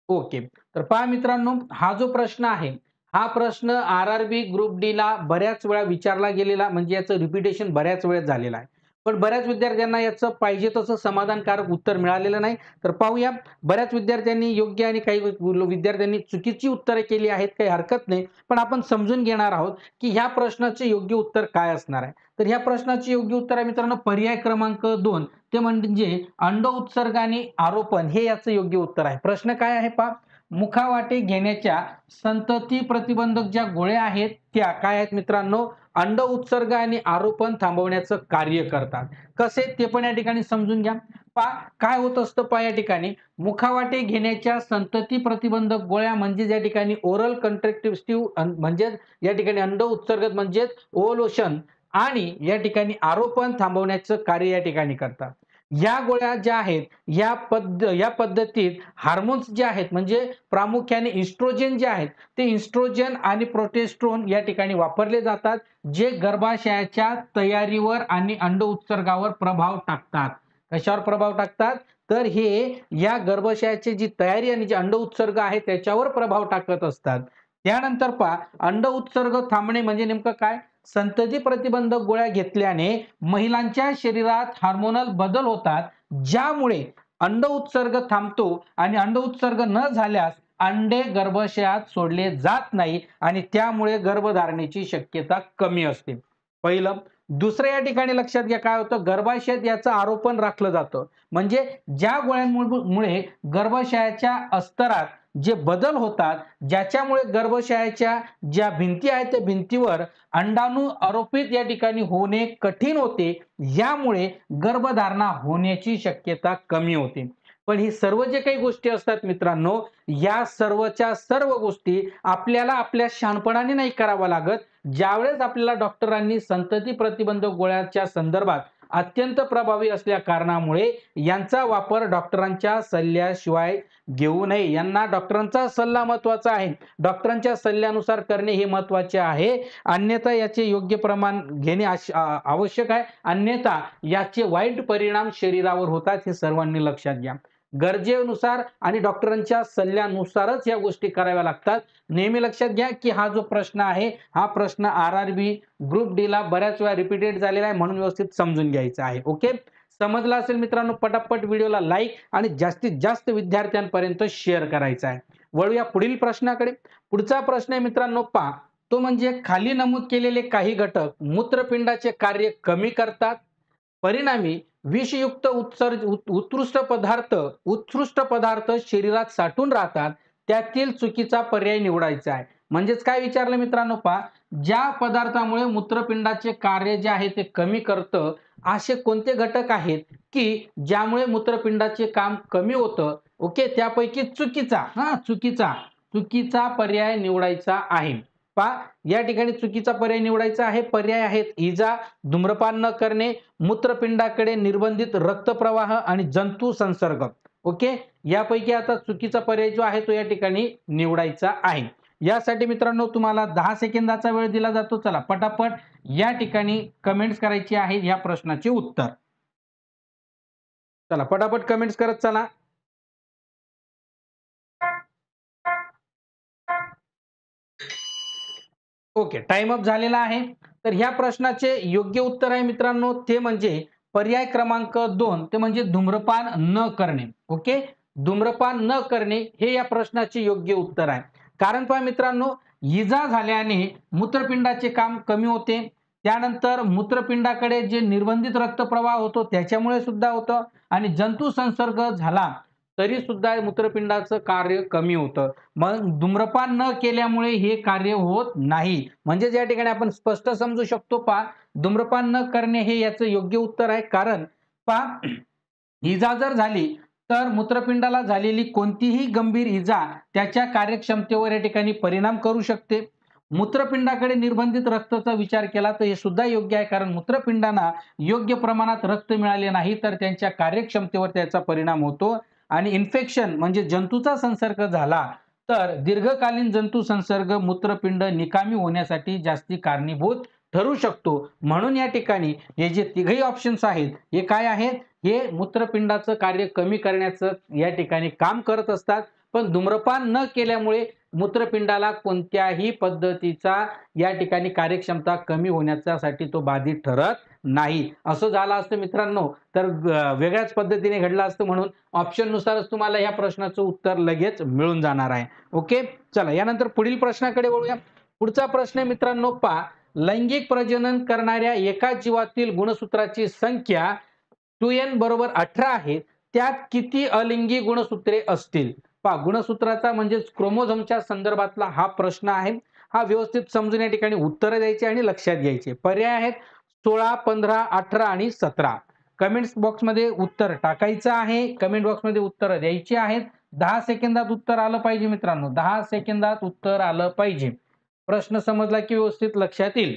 ओके. तर पहा मित्रांनो, हा जो प्रश्न आहे हा प्रश्न आरआरबी ग्रुप डी ला बऱ्याच वेळा विचारला गेलेला म्हणजे याचं रिपिटेशन बऱ्याच वेळेस झालेलं आहे. पण बऱ्याच विद्यार्थ्यांना याचं पाहिजे तसं समाधानकारक उत्तर मिळालेलं नाही. तर पाहूया, बऱ्याच विद्यार्थ्यांनी योग्य आणि काही विद्यार्थ्यांनी चुकीची उत्तरे केली आहेत. काही हरकत नाही. पण आपण समजून घेणार आहोत की ह्या प्रश्नाचे योग्य उत्तर काय असणार आहे. तर ह्या प्रश्नाचे योग्य उत्तर आहे मित्रांनो पर्याय क्रमांक 2. ते म्हणजे अंड उत्सर्ग आणि आरोपण हे याचं योग्य उत्तर आहे. प्रश्न काय आहे पहा, मुखावाटे घेण्याच्या संतती प्रतिबंधक ज्या गोळ्या आहेत त्या काय आहेत मित्रांनो, अंड उत्सर्ग आणि आरोपण थांबवण्याचं कार्य करतात. कसे ते पण या ठिकाणी समजून घ्या. पहा काय होत असतं, पहा या ठिकाणी मुखावाटे घेण्याच्या संतती प्रतिबंधक गोळ्या म्हणजे या ठिकाणी ओरल कंट्रॅक्टिव्ह म्हणजे या ठिकाणी अंड उत्सर्ग म्हणजे ओव्हल्यूशन आणि या ठिकाणी आरोपण थांबवण्याचं कार्य या ठिकाणी करतात. या गोळ्या ज्या आहेत या पद्धतीत हार्मोन्स जे आहेत म्हणजे प्रामुख्याने इस्ट्रोजन जे आहेत ते इस्ट्रोजन आणि प्रोजेस्टेरॉन या ठिकाणी वापरले जातात, जे गर्भाशयाच्या तयारीवर आणि अंड उत्सर्गावर प्रभाव टाकतात. कशावर प्रभाव टाकतात? तर हे या गर्भाशयाची जी तयारी आणि जे अंड उत्सर्ग आहे त्याच्यावर प्रभाव टाकत असतात. त्यानंतर पहा, अंड उत्सर्ग थांबणे म्हणजे नेमकं काय? संतती प्रतिबंधक गोळ्या घेतल्याने महिलांच्या शरीरात हार्मोनल बदल होतात, ज्यामुळे अंड उत्सर्ग थांबतो आणि अंड उत्सर्ग न झाल्यास अंडे गर्भाशयात सोडले जात नाही आणि त्यामुळे गर्भधारणेची शक्यता कमी असते. पहिलं. दुसरं या ठिकाणी लक्षात घ्या काय होतं, गर्भाशयात याचं आरोपण राखलं जातं. म्हणजे ज्या गोळ्यांमुळे गर्भाशयाच्या अस्तरात जे बदल होतात, ज्याच्यामुळे गर्भाशयाच्या ज्या भिंती आहेत त्या भिंतीवर अंडाणू आरोपित या ठिकाणी होणे कठीण होते, यामुळे गर्भधारणा होण्याची शक्यता कमी होते. पण ही सर्व जे काही गोष्टी असतात मित्रांनो, या सर्वच्या सर्व गोष्टी आपल्याला आपल्या शहाणपणाने नाही कराव्या लागत. ज्यावेळेस आपल्याला डॉक्टरांनी संतती प्रतिबंधक गोळ्याच्या संदर्भात अत्यंत प्रभावी असल्या कारणामुळे यांचा वापर डॉक्टरांच्या सल्ल्याशिवाय घेऊ नये. यांना डॉक्टरांचा सल्ला महत्त्वाचा आहे. डॉक्टरांच्या सल्ल्यानुसार करणे हे महत्त्वाचे आहे. अन्यथा याचे योग्य प्रमाण घेणे आवश्यक आहे. अन्यथा याचे वाईट परिणाम शरीरावर होतात, हे सर्वांनी लक्षात घ्या. गरजेनुसार आणि डॉक्टरांच्या सल्ल्यानुसारच या गोष्टी कराव्या लागतात. नेहमी लक्षात घ्या की हा जो प्रश्न आहे, हा प्रश्न RRB ग्रुप डी ला बऱ्याच वेळा रिपीटेड झालेला आहे, म्हणून व्यवस्थित समजून घ्यायचा आहे. ओके, समजलं असेल मित्रांनो, पटापट व्हिडिओला लाईक आणि जास्तीत जास्त विद्यार्थ्यांपर्यंत शेअर करायचा आहे. वळूया पुढील प्रश्नाकडे. पुढचा प्रश्न आहे मित्रांनो, पहा, तो म्हणजे खाली नमूद केलेले काही घटक मूत्रपिंडाचे कार्य कमी करतात, परिणामी विषयुक्त उत्कृष्ट पदार्थ शरीरात साठून राहतात, त्यातील चुकीचा पर्याय निवडायचा आहे. म्हणजेच काय विचारलं मित्रांनो, पहा, ज्या पदार्थामुळे मूत्रपिंडाचे कार्य जे आहे ते कमी करतं, असे कोणते घटक आहेत की ज्यामुळे मूत्रपिंडाचे काम कमी होतं. ओके, त्यापैकी चुकीचा पर्याय निवडायचा आहे. पहा, या ठिकाणी चुकीचा पर्याय निवडायचा आहे. पर्याय आहेत इजा, धूम्रपान न करणे, मूत्रपिंडाकडे निर्बंधित रक्तप्रवाह आणि जंतू संसर्ग. ओके, यापैकी आता चुकीचा पर्याय जो आहे तो या ठिकाणी निवडायचा आहे. यासाठी मित्रांनो तुम्हाला 10 सेकंदाचा वेळ दिला जातो. चला पटापट या ठिकाणी कमेंट्स करायची आहे या प्रश्नाचे उत्तर. चला पटापट कमेंट्स करत चला. ओके, टाइम अप झालेला आहे. तर ह्या प्रश्नाचे योग्य उत्तर आहे मित्रांनो, ते म्हणजे पर्याय क्रमांक 2, ते म्हणजे धूम्रपान न करणे. ओके, धूम्रपान न करणे हे या प्रश्नाचे योग्य उत्तर आहे. कारण पहा मित्रांनो, इजा झाल्याने मूत्रपिंडाचे काम कमी होते. त्यानंतर मूत्रपिंडाकडे जे निर्बंधित रक्तप्रवाह होतो त्याच्यामुळे सुद्धा होतं, आणि जंतू संसर्ग झाला तरी सुद्धा मूत्रपिंडाचं कार्य कमी होतं. मग धूम्रपान न केल्यामुळे हे कार्य होत नाही. म्हणजे या ठिकाणी आपण स्पष्ट समजू शकतो, पहा, धूम्रपान न करणे हे याचं योग्य उत्तर आहे. कारण पहा, इजा जर झाली तर मूत्रपिंडाला झालेली कोणतीही गंभीर इजा त्याच्या कार्यक्षमतेवर या ठिकाणी परिणाम करू शकते. मूत्रपिंडाकडे निर्बंधित रक्ताचा विचार केला तर हे सुद्धा योग्य आहे. कारण मूत्रपिंडांना योग्य प्रमाणात रक्त मिळाले नाही तर त्यांच्या कार्यक्षमतेवर त्याचा परिणाम होतो. आणि इन्फेक्शन म्हणजे जंतूचा संसर्ग झाला तर दीर्घकालीन जंतू संसर्ग मूत्रपिंड निकामी होण्यासाठी जास्ती कारणीभूत ठरू शकतो. म्हणून या ठिकाणी हे जे तिघही ऑप्शन्स आहेत हे काय आहेत, हे मूत्रपिंडाचं कार्य कमी करण्याचं या ठिकाणी काम करत असतात. पण धूम्रपान न केल्यामुळे मूत्रपिंडाला कोणत्याही पद्धतीचा या ठिकाणी कार्यक्षमता कमी होण्यासाठी तो बाधित ठरत नाही. असं झालं असतं मित्रांनो तर वेगळ्याच पद्धतीने घडलं असतं. म्हणून ऑप्शन नुसारच तुम्हाला या प्रश्नाचं उत्तर लगेच मिळून जाणार आहे. ओके, चला यानंतर पुढील प्रश्नाकडे वळूया. पुढचा प्रश्न आहे मित्रांनो, पहा, लैंगिक प्रजनन करणाऱ्या एका जीवातील गुणसूत्राची संख्या 2n बरोबर 18 आहे. त्यात किती अलिंगी गुणसूत्रे असतील? पहा, गुणसूत्राचा म्हणजेच क्रोमोझोमच्या संदर्भातला हा प्रश्न आहे. हा व्यवस्थित समजून या ठिकाणी उत्तर द्यायचे आणि लक्षात घ्यायचे. पर्याय आहेत 16, 15, 18 आणि 17. कमेंट्स बॉक्समध्ये उत्तर टाकायचं आहे. कमेंट बॉक्समध्ये उत्तर द्यायची आहेत. 10 सेकंदात उत्तर आलं पाहिजे मित्रांनो, 10 सेकंदात उत्तर आलं पाहिजे. प्रश्न समजला की व्यवस्थित लक्षात येईल.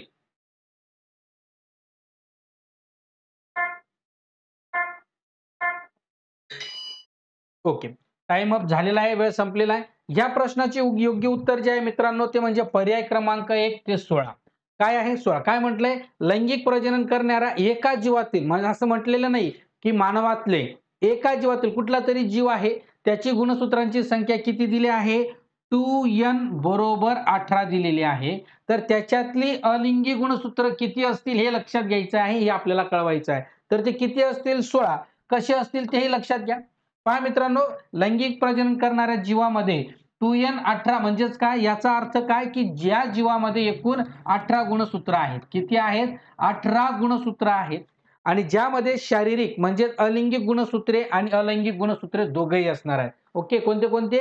ओके, टाइम अप झालेला आहे, वेळ संपलेला आहे. या प्रश्नाचे योग्य उत्तर जे आहे मित्रांनो ते म्हणजे पर्याय क्रमांक 1 ते 16. काय आहे 16? काय म्हटलंय, लैंगिक प्रजनन करणाऱ्या एका जीवातील, म्हणजे असं म्हटलेलं नाही की मानवातले, एका जीवातील कुठला तरी जीव आहे त्याची गुणसूत्रांची संख्या किती दिली आहे, 2n बरोबर 18 दिलेली आहे. तर त्याच्यातली अलिंगी गुणसूत्र किती असतील हे लक्षात घ्यायचं आहे, हे आपल्याला कळवायचं आहे. तर ते किती असतील, 16. कसे असतील तेही लक्षात घ्या. पहा मित्रांनो, लैंगिक प्रजनन करणाऱ्या जीवामध्ये 2n18 म्हणजेच काय, याचा अर्थ काय की ज्या जीवामध्ये एकूण 18 गुणसूत्र आहेत. किती आहेत? 18 गुणसूत्र आहेत. आणि ज्यामध्ये शारीरिक म्हणजे अलैंगिक गुणसूत्रे आणि अलैंगिक गुणसूत्रे दोघेही असणार आहेत. ओके, कोणते कोणते?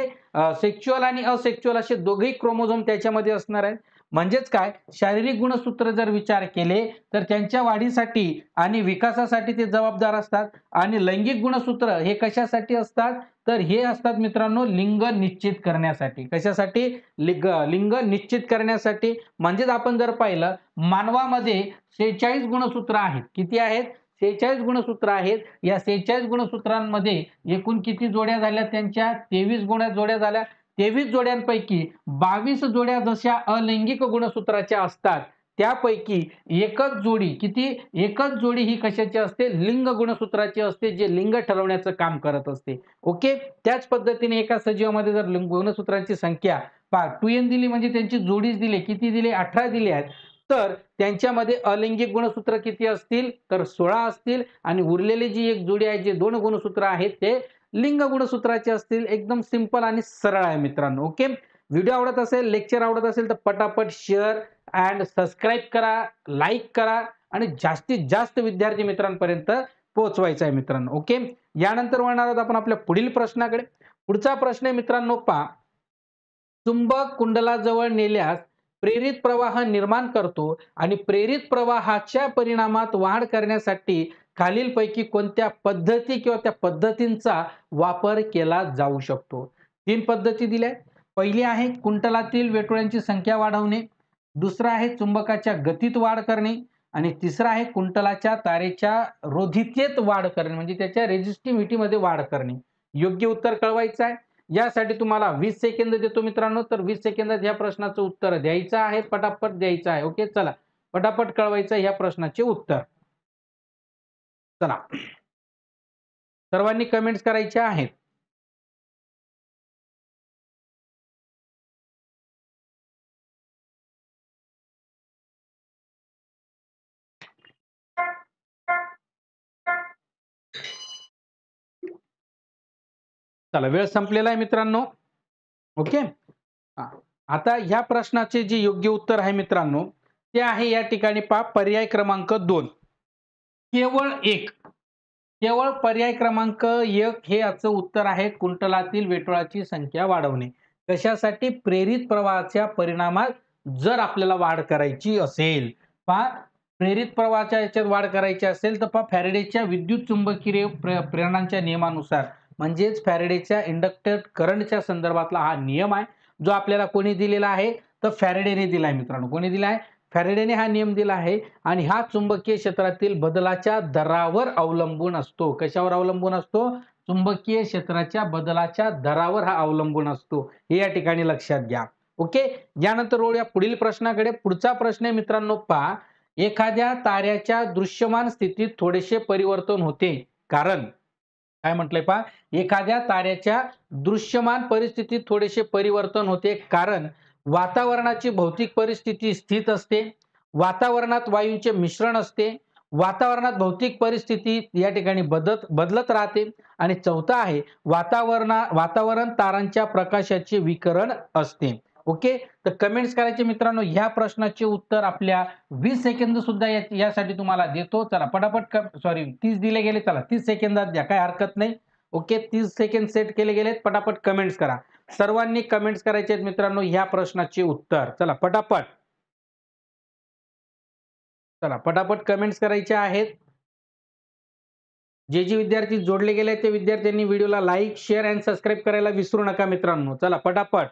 सेक्शुअल आणि असेक्शुअल असे दोघेही क्रोमोझोम त्याच्यामध्ये असणार आहेत. म्हणजेच काय, शारीरिक गुणसूत्र जर विचार केले तर त्यांच्या वाढीसाठी आणि विकासासाठी ते जबाबदार असतात. आणि लैंगिक गुणसूत्र हे कशासाठी असतात? तर हे असतात मित्रांनो लिंग निश्चित करण्यासाठी. कशासाठी? लिंग निश्चित करण्यासाठी. म्हणजेच आपण जर पाहिलं मानवामध्ये 46 गुणसूत्र आहेत. किती आहेत? 46 गुणसूत्र आहेत. या 46 गुणसूत्रांमध्ये एकूण किती जोड्या झाल्या? त्यांच्या 23 जोड्या झाल्या. 23 जोड्यांपैकी 22 जोड्या जशा अलैंगिक गुणसूत्राच्या असतात, त्यापैकी एकच जोडी किती? एकच जोडी ही कशाची असते? लिंग गुणसूत्राची असते, जे लिंग ठरवण्याचं काम करत असते. ओके, त्याच पद्धतीने एका सजीवामध्ये जर गुणसूत्रांची संख्या 2n दिली म्हणजे त्यांची जोडीच दिली. किती दिली? 18 दिली आहेत. तर त्यांच्यामध्ये अलैंगिक गुणसूत्र किती असतील? तर 16 असतील. आणि उरलेली जी एक जोडी आहे, जे 2 गुणसूत्र आहेत, ते लिंग गुणसूत्राचे असतील. एकदम सिंपल आणि सरळ आहे मित्रांनो. ओके, व्हिडिओ आवडत असेल, लेक्चर आवडत असेल तर पटापट शेअर अँड सबस्क्राईब करा, लाईक करा आणि जास्तीत जास्त विद्यार्थी मित्रांपर्यंत पोहोचवायचं आहे मित्रांनो. ओके, यानंतर वळणार आहोत आपण आपल्या पुढील प्रश्नाकडे. पुढचा प्रश्न आहे मित्रांनो, पहा. चुंबक कुंडलाजवळ नेल्यास प्रेरित प्रवाह निर्माण करतो आणि प्रेरित प्रवाहाच्या परिणामात वाढ करण्यासाठी खालीलपैकी कोणत्या पद्धती किंवा त्या पद्धतींचा वापर केला जाऊ शकतो? 3 पद्धती दिल्या आहेत. पहिली आहे कुंडलातील वेटोळ्यांची संख्या वाढवणे. दुसरं आहे चुंबकाच्या गतीत वाढ करणे. आणि तिसरं आहे कुंडलाच्या तारेच्या रोधितेत वाढ करणे, म्हणजे त्याच्या रेझिस्टिव्हिटीमध्ये वाढ करणे. योग्य उत्तर कळवायचं आहे. यासाठी तुम्हाला 20 सेकंद देतो मित्रांनो. तर 20 सेकंदात या प्रश्नाचं उत्तर द्यायचं आहे, पटापट द्यायचं आहे. ओके, चला पटापट कळवायचं या प्रश्नाचे उत्तर. चला, सर्वांनी कमेंट्स करायच्या आहेत. चला, वेळ संपलेला आहे मित्रांनो. ओके, आता ह्या प्रश्नाचे जे योग्य उत्तर आहे मित्रांनो, ते आहे या ठिकाणी पहा, पर्याय क्रमांक 2. केवळ एक, केवळ पर्याय क्रमांक 1 हे याचं उत्तर आहे. कुंडलातील वेटोळाची संख्या वाढवणे. कशासाठी? प्रेरित प्रवाहाच्या परिणामात जर आपल्याला वाढ करायची असेल, पहा प्रेरित प्रवाहाच्या याच्यात वाढ करायची असेल तर पहा फॅरेडेच्या विद्युत चुंबकीय प्रेरणांच्या नियमानुसार, म्हणजेच फॅरेडेच्या इंडक्टर करंटच्या संदर्भातला हा नियम आहे, जो आपल्याला कोणी दिलेला आहे? तर फॅरेडेने दिला आहे मित्रांनो. कोणी दिला आहे? फॅरेडेने हा नियम दिला आहे. आणि हा चुंबकीय क्षेत्रातील बदलाच्या दरावर अवलंबून असतो. कशावर अवलंबून असतो? चुंबकीय क्षेत्राच्या बदलाच्या दरावर हा अवलंबून असतो. हे या ठिकाणी लक्षात घ्या. ओके, यानंतर वळूया पुढील प्रश्नाकडे. पुढचा प्रश्न आहे मित्रांनो, पहा. एखाद्या ताऱ्याच्या दृश्यमान स्थितीत थोडेसे परिवर्तन होते, कारण काय म्हटलंय पहा, एखाद्या ताऱ्याच्या दृश्यमान परिस्थितीत थोडेसे परिवर्तन होते कारण वातावरणाची भौतिक परिस्थिती स्थिर असते, वातावरणात वायूंचे मिश्रण असते, वातावरणात भौतिक परिस्थिती या ठिकाणी बदलत राहते. आणि चौथा आहे वातावरण तारांच्या प्रकाशाचे विकिरण असते. ओके, तर कमेंट्स करायचे मित्रांनो. ह्या प्रश्नाचे उत्तर आपल्या 20 सेकंद सुद्धा यासाठी तुम्हाला देतो. चला पटापट, सॉरी 30 दिले गेले, चला 30 सेकंदात द्या, काय हरकत नाही. ओके, 30 सेकंद सेट केले गेलेत. पटापट कमेंट्स करा. सर्वांनी कमेंट्स करायचे आहेत मित्रांनो ह्या प्रश्नाचे उत्तर. चला पटापट, चला पटापट कमेंट्स करायचे आहेत. जे विद्यार्थी जोडले गेले ते विद्यार्थ्यांनी व्हिडिओला लाईक, शेअर अँड सबस्क्राईब करायला विसरू नका मित्रांनो. चला पटापट.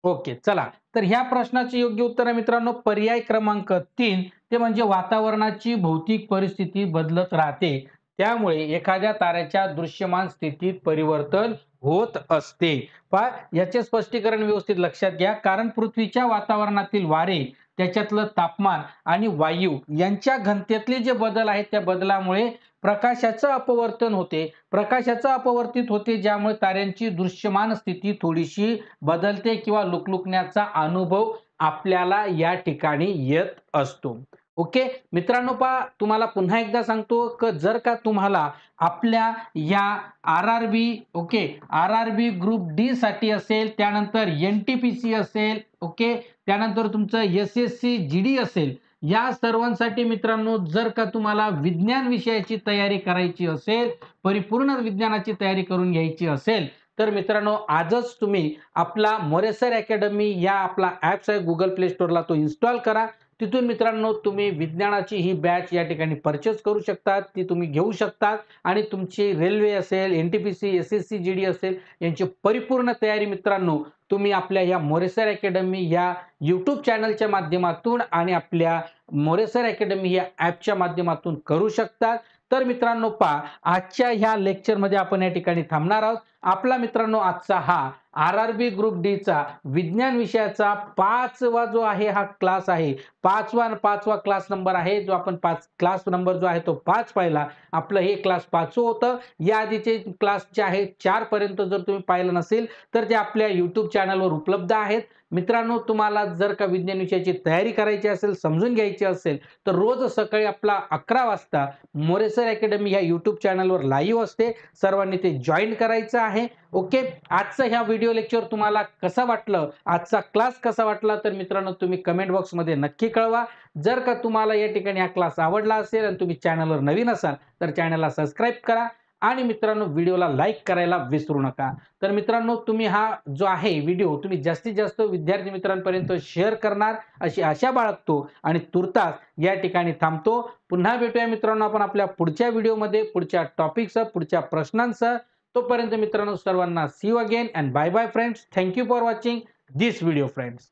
ओके, चला तर ह्या प्रश्नाचे योग्य उत्तर आहे मित्रांनो पर्याय क्रमांक 3. ते म्हणजे वातावरणाची भौतिक परिस्थिती बदलत राहते, त्यामुळे एखाद्या ताऱ्याच्या दृश्यमान स्थितीत परिवर्तन होत असते. पहा, याचे स्पष्टीकरण व्यवस्थित लक्षात घ्या. कारण पृथ्वीच्या वातावरणातील वारे, त्याच्यातलं तापमान आणि वायू यांच्या घनतेतले जे बदल आहेत, त्या बदलामुळे प्रकाशाचं अपवर्तन होते. प्रकाशाचं अपवर्तित होते, ज्यामुळे ताऱ्यांची दृश्यमान स्थिती थोडीशी बदलते किंवा लुकलुकण्याचा अनुभव आपल्याला या ठिकाणी येत असतो. ओके मित्रांनो, पहा तुम्हाला पुन्हा एकदा सांगतो की जर का तुम्हाला आपल्या या आर-आर-बी ओके, आर-आर-बी ग्रुप डी साठी असेल, त्यानंतर एन-टी-पी-सी असेल, ओके, त्यानंतर तुमचं एस-एस-सी जी-डी असेल, या सर्वांसाठी मित्रांनो जर का तुम्हाला विज्ञान विषयाची तयारी करायची असेल, परिपूर्ण विज्ञानाची तयारी करून घ्यायची असेल, तर मित्रांनो आजच तुम्ही आपला मोरे सर अकॅडमी या आपला ॲप्स आहे Google Play Storeला तो इन्स्टॉल करा. तिथून मित्रांनो तुम्ही विज्ञानाची ही बॅच या ठिकाणी पर्चेस करू शकता. ती तुम्ही घेऊ शकता आणि तुमची रेल्वे असेल, एन-टी-पी-सी, एस-एस-सी, जी-डी असेल यांची परिपूर्ण तयारी मित्रांनो तुम्ही आपल्या या मोरे सर अकॅडमी या YouTube चॅनलच्या माध्यमातून आणि आपल्या मोरे सर अकॅडमी या ॲपच्या माध्यमातून करू शकता. तर मित्रांनो पहा, आजच्या ह्या लेक्चरमध्ये आपण या ठिकाणी थांबणार आहोत. आपला मित्रांनो आजचा हा आर-आर-बी ग्रुप डीचा विज्ञान विषयाचा 5वा जो आहे हा क्लास आहे. 5वा क्लास नंबर आहे. जो आपण क्लास नंबर जो आहे तो 5 पाहिला. आपलं हे क्लास 5वं होतं. या आधीचे क्लास जे आहे 4 पर्यंत जर तुम्ही पाहिलं नसेल, तर ते आपल्या YouTube चॅनलवर उपलब्ध आहेत. मित्रांनो, तुम्हाला जर का विज्ञान विषयाची तयारी करायची असेल, समजून घ्यायची असेल, तर रोज सकाळी आपला 11 वाजता मोरे सर अकॅडमी या YouTube चॅनलवर लाईव्ह असते. सर्वांनी ते जॉइन करायचं आहे. ओके. आजचा ह्या व्हिडिओ लेक्चर तुम्हाला कसा वाटलं, आजचा क्लास कसा वाटला, तर मित्रांनो तुम्ही कमेंट बॉक्समध्ये नक्की कळवा. जर का तुम्हाला या ठिकाणी हा क्लास आवडला असेल आणि तुम्ही चॅनलवर नवीन असाल, तर चॅनलला सबस्क्राईब करा आणि मित्रांनो व्हिडिओला लाईक करायला विसरू नका. तर मित्रांनो तुम्ही हा जो आहे व्हिडिओ तुम्ही जास्तीत जास्त विद्यार्थी मित्रांपर्यंत शेअर करणार अशी आशा बाळगतो आणि तुर्तास या ठिकाणी थांबतो. पुन्हा भेटूया मित्रांनो आपण आपल्या पुढच्या व्हिडिओमध्ये, पुढच्या टॉपिकसह, पुढच्या प्रश्नांसह. तोपर्यंत मित्रांनो सर्वांना see you again and bye bye friends. Thank you for watching this video friends.